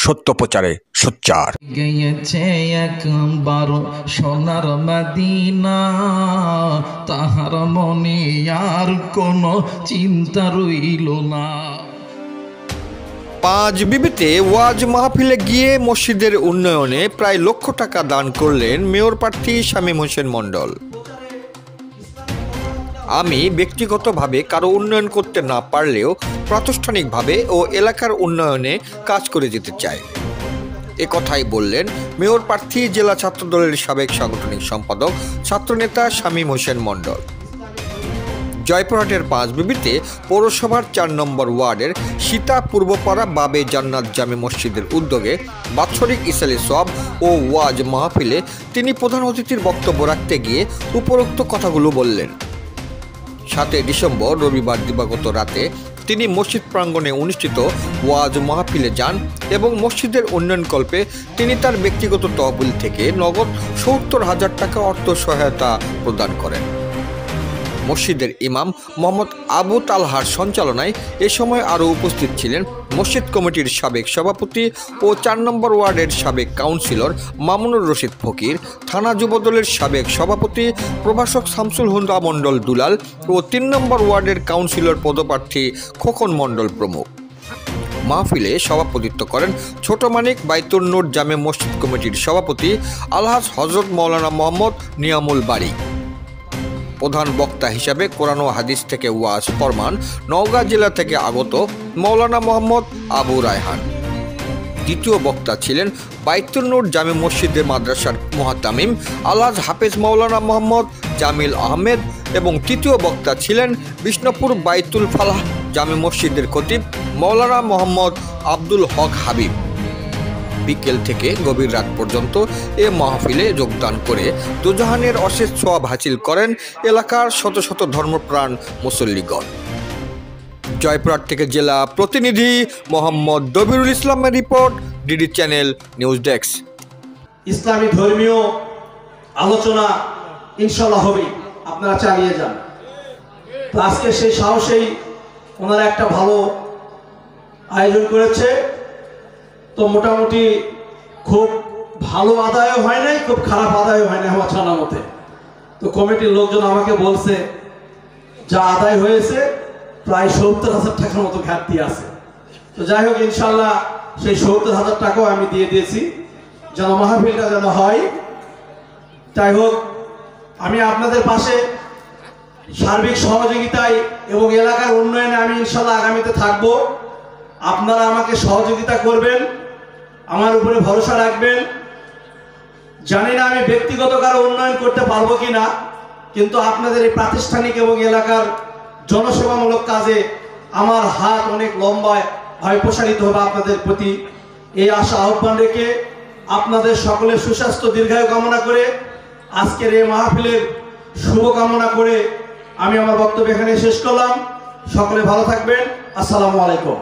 সত্য প্রচারে সোচ্চার। গিয়েছে একবার সোনার মদিনা, তাহার মনে আর কোনো চিন্তা রইল না। পাঁচ বিবিতে ওয়াজ মাহফিলে গিয়ে মসজিদের উন্নয়নে প্রায় লক্ষ টাকা দান করলেন মেয়র প্রার্থী শামীম হোসেন মণ্ডল। আমি ব্যক্তিগতভাবে কারো উন্নয়ন করতে না পারলেও প্রাতিষ্ঠানিকভাবে ও এলাকার উন্নয়নে কাজ করে যেতে চাই, এ কথাই বললেন মেয়র প্রার্থী জেলা ছাত্রদলের সাবেক সাংগঠনিক সম্পাদক ছাত্রনেতা শামীম হোসেন মণ্ডল। জয়পুরহাটের পাঁচ বিবিতে পৌরসভার ৪ নম্বর ওয়ার্ডের সীতা পূর্বপাড়া বাবে জান্নাত জামে মসজিদের উদ্যোগে বাৎসরিক ইসালে সওয়াব ও ওয়াজ মাহফিলে তিনি প্রধান অতিথির বক্তব্য রাখতে গিয়ে উপরোক্ত কথাগুলো বললেন। ৭ ডিসেম্বর রবিবার দিবাগত রাতে তিনি মসজিদ প্রাঙ্গণে অনুষ্ঠিত ওয়াজ মাহফিলে যান এবং মসজিদের উন্নয়নকল্পে তিনি তার ব্যক্তিগত তহবিল থেকে নগদ ৭০,০০০ টাকা অর্থ সহায়তা প্রদান করেন। মসজিদের ইমাম মোহাম্মদ আবু তালহার সঞ্চালনায় এ সময় আরও উপস্থিত ছিলেন মসজিদ কমিটির সাবেক সভাপতি ও ৪ নম্বর ওয়ার্ডের সাবেক কাউন্সিলর মামুনুর রশিদ ফকির, থানা যুবদলের সাবেক সভাপতি প্রভাষক শামসুল হুদা মণ্ডল দুলাল ও ৩ নম্বর ওয়ার্ডের কাউন্সিলর পদপ্রার্থী খোকন মণ্ডল প্রমুখ। মাহফিলে সভাপতিত্ব করেন ছোট মানিক বাইতুল নূর জামে মসজিদ কমিটির সভাপতি আলহাজ হজরত মাওলানা মোহাম্মদ নিয়ামুল বাড়ি। প্রধান বক্তা হিসাবে কোরআন ও হাদিস থেকে ওয়াজ ফরমান নওগাঁ জেলা থেকে আগত মাওলানা মোহাম্মদ আবু রায়হান। দ্বিতীয় বক্তা ছিলেন বাইতুল নূর জামে মসজিদের মাদ্রাসার মুহাত্তামিম আলহাজ হাফেজ মাওলানা মোহাম্মদ জামিল আহমেদ এবং তৃতীয় বক্তা ছিলেন বিষ্ণুপুর বাইতুল ফালাহ জামে মসজিদের খতিব মাওলানা মোহাম্মদ আব্দুল হক হাবিব। বিকেল থেকে গভীর রাত পর্যন্ত এ মাহফিলে যোগদান করে দুজাহানের অশেষ সওয়াব হাসিল করেন এলাকার শত শত ধর্মপ্রাণ মুসল্লিগণ। জয়পুরহাট থেকে জেলা প্রতিনিধি মোহাম্মদ দবিরুল ইসলামের report, DD channel news desk. ইসলামী ধর্মীয় আলোচনা ইনশাআল্লাহ হবে, আপনারা চালিয়ে যান। তো আজকে সেই সাহসেই ওনারা একটা ভালো আয়োজন করেছে। তো মোটামুটি খুব ভালো আদায়ও হয় নাই, খুব খারাপ আদায়ও হয় নাই আমার জানা মতে। তো কমিটির লোকজন আমাকে বলছে যা আদায় হয়েছে প্রায় ৭০,০০০ টাকার মতো ঘাটতি আছে। তো যাই হোক, ইনশাল্লাহ সেই ৭০,০০০ টাকাও আমি দিয়ে দিয়েছি যেন মাহফিলটা যেন হয়। যাই হোক, আমি আপনাদের পাশে সার্বিক সহযোগিতায় এবং এলাকার উন্নয়নে আমি ইনশাল্লাহ আগামীতে থাকবো। আপনারা আমাকে সহযোগিতা করবেন, আমার উপরে ভরসা রাখবেন। জানি না আমি ব্যক্তিগত কারো উন্নয়ন করতে পারবো কিনা, কিন্তু আপনাদের এই প্রাতিষ্ঠানিক এবং এলাকার জনসেবামূলক কাজে আমার হাত অনেক লম্বায় প্রসারিত হবে আপনাদের প্রতি। এই আশা আহ্বান রেখে আপনাদের সকলের সুস্বাস্থ্য দীর্ঘায়ু কামনা করে আজকের এই মাহফিলের শুভ কামনা করে আমি আমার বক্তব্য এখানে শেষ করলাম। সকলে ভালো থাকবেন। আসসালামু আলাইকুম।